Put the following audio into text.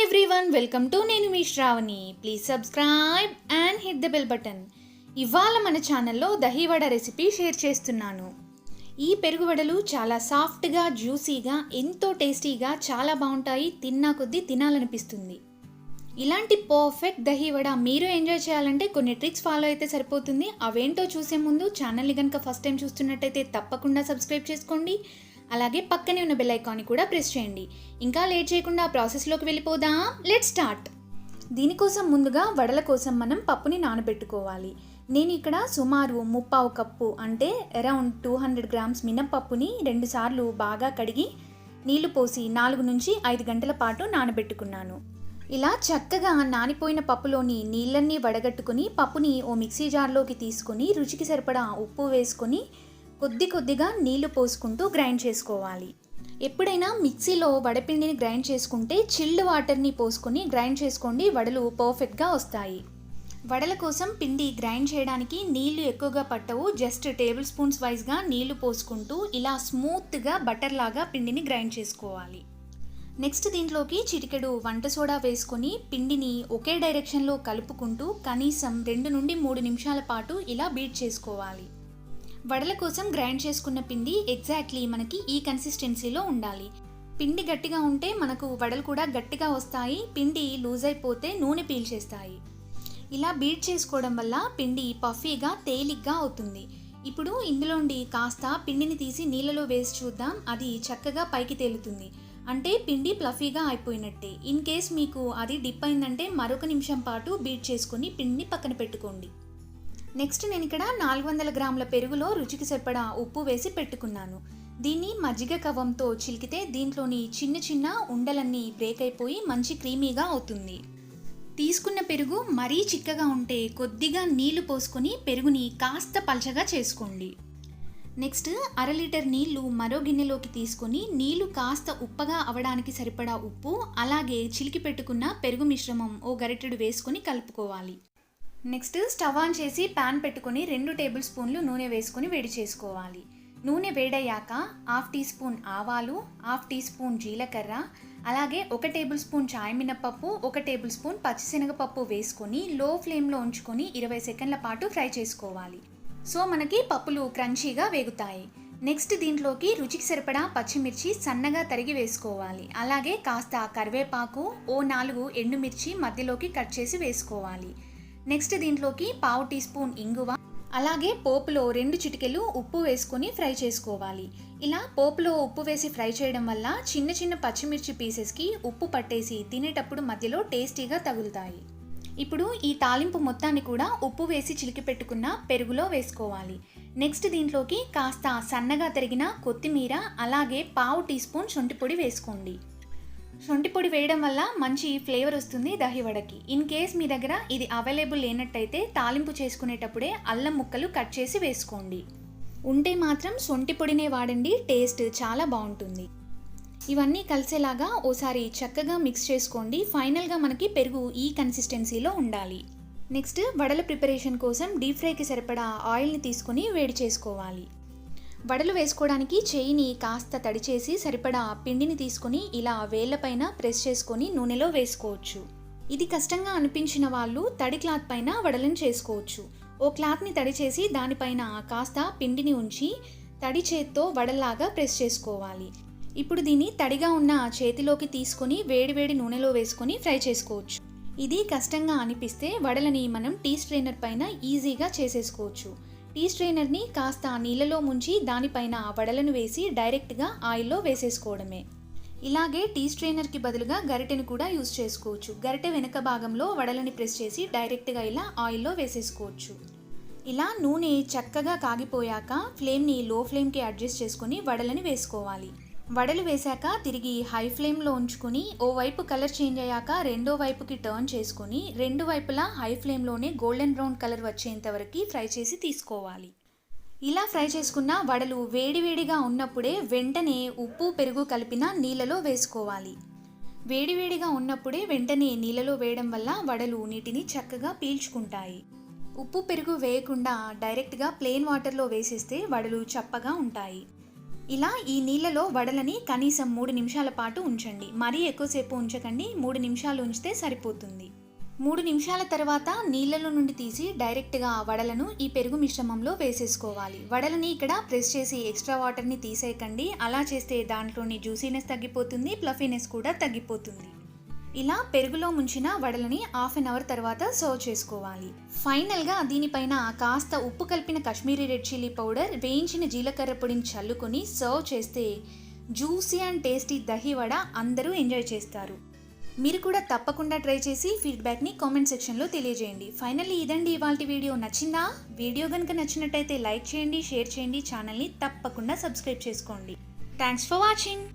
Everyone, welcome to నేను మీ Shravani. Please subscribe and hit the bell button. ఇవాళ మన ఛానల్లో దహివడ రెసిపీ షేర్ చేస్తున్నాను. ఈ పెరుగు వడలు చాలా సాఫ్ట్గా, జ్యూసీగా, ఎంతో టేస్టీగా చాలా బాగుంటాయి. తిన్నా కొద్దీ తినాలనిపిస్తుంది. ఇలాంటి పర్ఫెక్ట్ దహివడ మీరు ఎంజాయ్ చేయాలంటే కొన్ని ట్రిక్స్ ఫాలో అయితే సరిపోతుంది. అవేంటో చూసే ముందు ఛానల్ని కనుక ఫస్ట్ టైం చూస్తున్నట్టయితే తప్పకుండా సబ్స్క్రైబ్ చేసుకోండి. అలాగే పక్కనే ఉన్న బెల్ ఐకాన్ని కూడా ప్రెస్ చేయండి. ఇంకా లేట్ చేయకుండా ఆ ప్రాసెస్లోకి వెళ్ళిపోదాం. Let's start. దీనికోసం ముందుగా వడల కోసం మనం పప్పుని నానబెట్టుకోవాలి. నేను ఇక్కడ సుమారు 3/4 కప్పు అంటే అరౌండ్ 200 గ్రామ్స్ మినప్పప్పుని 2 సార్లు బాగా కడిగి నీళ్లు పోసి 4 నుంచి 5 గంటల పాటు నానబెట్టుకున్నాను. ఇలా చక్కగా నానిపోయిన పప్పులోని నీళ్ళన్నీ వడగట్టుకుని పప్పుని ఓ మిక్సీ జార్లోకి తీసుకొని రుచికి సరిపడా ఉప్పు వేసుకొని కొద్దిగా నీళ్లు పోసుకుంటూ గ్రైండ్ చేసుకోవాలి. ఎప్పుడైనా మిక్సీలో వడపిండిని గ్రైండ్ చేసుకుంటే చిల్డ్ వాటర్ని పోసుకొని గ్రైండ్ చేసుకోండి. వడలు పర్ఫెక్ట్గా వస్తాయి. వడల కోసం పిండి గ్రైండ్ చేయడానికి నీళ్లు ఎక్కువగా పట్టవు. జస్ట్ టేబుల్ స్పూన్స్ వైజ్గా నీళ్లు పోసుకుంటూ ఇలా స్మూత్గా బటర్ లాగా పిండిని గ్రైండ్ చేసుకోవాలి. నెక్స్ట్ దీంట్లోకి చిటికెడు వంట సోడా వేసుకొని పిండిని ఒకే డైరెక్షన్లో కలుపుకుంటూ కనీసం 2 నుండి 3 నిమిషాల పాటు ఇలా బీట్ చేసుకోవాలి. వడల కోసం గ్రైండ్ చేసుకున్న పిండి ఎగ్జాక్ట్లీ మనకి ఈ కన్సిస్టెన్సీలో ఉండాలి. పిండి గట్టిగా ఉంటే మనకు వడలు కూడా గట్టిగా వస్తాయి. పిండి లూజ్ అయిపోతే నూనె పీల్చేస్తాయి. ఇలా బీట్ చేసుకోవడం వల్ల పిండి పఫీగా తేలిగ్గా అవుతుంది. ఇప్పుడు ఇందులోండి కాస్త పిండిని తీసి నీళ్ళలో వేసి చూద్దాం. అది చక్కగా పైకి తేలుతుంది. అంటే పిండి ఫ్లఫీగా అయిపోయినట్టే. ఇన్ కేస్ మీకు అది డిప్ అయిందంటే మరొక నిమిషం పాటు బీట్ చేసుకొని పిండిని పక్కన పెట్టుకోండి. నెక్స్ట్ నేను ఇక్కడ 400 గ్రాముల పెరుగులో రుచికి సరిపడా ఉప్పు వేసి పెట్టుకున్నాను. దీన్ని మజ్జిగ కవ్వంతో చిలికితే దీంట్లోని చిన్న ఉండలన్నీ బ్రేక్ అయిపోయి మంచి క్రీమీగా అవుతుంది. తీసుకున్న పెరుగు మరీ చిక్కగా ఉంటే కొద్దిగా నీళ్లు పోసుకొని పెరుగుని కాస్త పల్చగా చేసుకోండి. నెక్స్ట్ 1/2 లీటర్ నీళ్లు మరో గిన్నెలోకి తీసుకొని నీళ్లు కాస్త ఉప్పగా అవడానికి సరిపడా ఉప్పు, అలాగే చిలికి పెట్టుకున్న పెరుగు మిశ్రమం ఓ గరిటెడు వేసుకొని కలుపుకోవాలి. నెక్స్ట్ స్టవ్ ఆన్ చేసి ప్యాన్ పెట్టుకొని 2 టేబుల్ స్పూన్లు నూనె వేసుకొని వేడి చేసుకోవాలి. నూనె వేడయ్యాక 1/2 టీ స్పూన్ ఆవాలు, 1/2 టీ స్పూన్ జీలకర్ర, అలాగే 1 టేబుల్ స్పూన్ చాయ్ మినపప్పు, 1 టేబుల్ స్పూన్ పచ్చిశనగపప్పు వేసుకొని లో ఫ్లేమ్లో ఉంచుకొని 20 సెకండ్ల పాటు ఫ్రై చేసుకోవాలి. సో మనకి పప్పులు క్రంచీగా వేగుతాయి. నెక్స్ట్ దీంట్లోకి రుచికి సరిపడా పచ్చిమిర్చి సన్నగా తరిగి వేసుకోవాలి. అలాగే కాస్త కరివేపాకు, ఓ 4 ఎండుమిర్చి మధ్యలోకి కట్ చేసి వేసుకోవాలి. నెక్స్ట్ దీంట్లోకి 1/2 టీ స్పూన్ ఇంగువ, అలాగే పోపులో 2 చిటికెలు ఉప్పు వేసుకొని ఫ్రై చేసుకోవాలి. ఇలా పోపులో ఉప్పు వేసి ఫ్రై చేయడం వల్ల చిన్న పచ్చిమిర్చి పీసెస్కి ఉప్పు పట్టేసి తినేటప్పుడు మధ్యలో టేస్టీగా తగులుతాయి. ఇప్పుడు ఈ తాలింపు మొత్తాన్ని కూడా ఉప్పు వేసి చిలికి పెట్టుకున్న పెరుగులో వేసుకోవాలి. నెక్స్ట్ దీంట్లోకి కాస్త సన్నగా తరిగిన కొత్తిమీర, అలాగే 1/2 టీ స్పూన్ శొంఠి పొడి వేసుకోండి. శొంఠి పొడి వేయడం వల్ల మంచి ఫ్లేవర్ వస్తుంది దహివడకి. ఇన్ కేస్ మీ దగ్గర ఇది అవైలబుల్ లేనట్టయితే తాలింపు చేసుకునేటప్పుడే అల్లం ముక్కలు కట్ చేసి వేసుకోండి. ఉంటే మాత్రం శొంఠి పొడినే వాడండి, టేస్ట్ చాలా బాగుంటుంది. ఇవన్నీ కలిసేలాగా ఓసారి చక్కగా మిక్స్ చేసుకోండి. ఫైనల్గా మనకి పెరుగు ఈ కన్సిస్టెన్సీలో ఉండాలి. నెక్స్ట్ వడల ప్రిపరేషన్ కోసం డీప్ ఫ్రైకి సరిపడా ఆయిల్ని తీసుకొని వేడి చేసుకోవాలి. వడలు వేసుకోవడానికి చేయిని కాస్త తడి చేసి సరిపడా పిండిని తీసుకొని ఇలా వేళ్లపైన ప్రెస్ చేసుకొని నూనెలో వేసుకోవచ్చు. ఇది కష్టంగా అనిపించిన వాళ్ళు తడి క్లాత్ పైన వడలను చేసుకోవచ్చు. ఓ క్లాత్ని తడి చేసి దానిపైన కాస్త పిండిని ఉంచి తడి చేత్తో వడల్లాగా ప్రెస్ చేసుకోవాలి. ఇప్పుడు దీన్ని తడిగా ఉన్న చేతిలోకి తీసుకొని వేడివేడి నూనెలో వేసుకొని ఫ్రై చేసుకోవచ్చు. ఇది కష్టంగా అనిపిస్తే వడలని మనం టీ స్ట్రైనర్ పైన ఈజీగా చేసేసుకోవచ్చు. టీ స్ట్రైనర్ని కాస్త నీళ్ళలో ముంచి దానిపైన వడలను వేసి డైరెక్ట్గా ఆయిల్లో వేసేసుకోవడమే. ఇలాగే టీ స్ట్రైనర్కి బదులుగా గరిటెను కూడా యూజ్ చేసుకోవచ్చు. గరిటె వెనక భాగంలో వడలని ప్రెస్ చేసి డైరెక్ట్గా ఇలా ఆయిల్లో వేసేసుకోవచ్చు. ఇలా నూనె చక్కగా కాగిపోయాక ఫ్లేమ్ని లో ఫ్లేమ్కి అడ్జస్ట్ చేసుకొని వడలని వేసుకోవాలి. వడలు వేశాక తిరిగి హై ఫ్లేమ్లో ఉంచుకొని ఓవైపు కలర్ చేంజ్ అయ్యాక రెండో వైపుకి టర్న్ చేసుకొని 2 వైపులా హై ఫ్లేమ్లోనే గోల్డెన్ బ్రౌన్ కలర్ వచ్చేంత వరకు ఫ్రై చేసి తీసుకోవాలి. ఇలా ఫ్రై చేసుకున్న వడలు వేడివేడిగా ఉన్నప్పుడే వెంటనే ఉప్పు పెరుగు కలిపిన నీళ్ళలో వేసుకోవాలి. వేడివేడిగా ఉన్నప్పుడే వెంటనే నీళ్ళలో వేయడం వల్ల వడలు నీటిని చక్కగా పీల్చుకుంటాయి. ఉప్పు పెరుగు వేయకుండా డైరెక్ట్గా ప్లెయిన్ వాటర్లో వేసేస్తే వడలు చప్పగా ఉంటాయి. ఇలా ఈ నీళ్ళలో వడలని కనీసం 3 నిమిషాల పాటు ఉంచండి. మరీ ఎక్కువసేపు ఉంచకండి, 3 నిమిషాలు ఉంచితే సరిపోతుంది. 3 నిమిషాల తర్వాత నీళ్ళలో నుండి తీసి డైరెక్ట్గా ఆ వడలను ఈ పెరుగు మిశ్రమంలో వేసేసుకోవాలి. వడలని ఇక్కడ ప్రెస్ చేసి ఎక్స్ట్రా వాటర్ని తీసేయకండి. అలా చేస్తే దాంట్లోని జ్యూసీనెస్ తగ్గిపోతుంది, ఫ్లఫీనెస్ కూడా తగ్గిపోతుంది. ఇలా పెరుగులో ముంచిన వడలని హాఫ్ అన్ అవర్ తర్వాత సర్వ్ చేసుకోవాలి. ఫైనల్గా దీనిపైన కాస్త ఉప్పు కలిపిన కాశ్మీరీ రెడ్ చిల్లీ పౌడర్, వేయించిన జీలకర్ర పొడిని చల్లుకొని సర్వ్ చేస్తే juicy and tasty dahi vada అందరూ ఎంజాయ్ చేస్తారు. మీరు కూడా తప్పకుండా ట్రై చేసి ఫీడ్బ్యాక్ని కామెంట్ సెక్షన్లో తెలియజేయండి. ఫైనల్లీ ఇదండి ఇవాల్టి వీడియో. నచ్చిందా? వీడియో కనుక నచ్చినట్టయితే లైక్ చేయండి, షేర్ చేయండి, ఛానల్ని తప్పకుండా సబ్స్క్రైబ్ చేసుకోండి. Thanks for watching.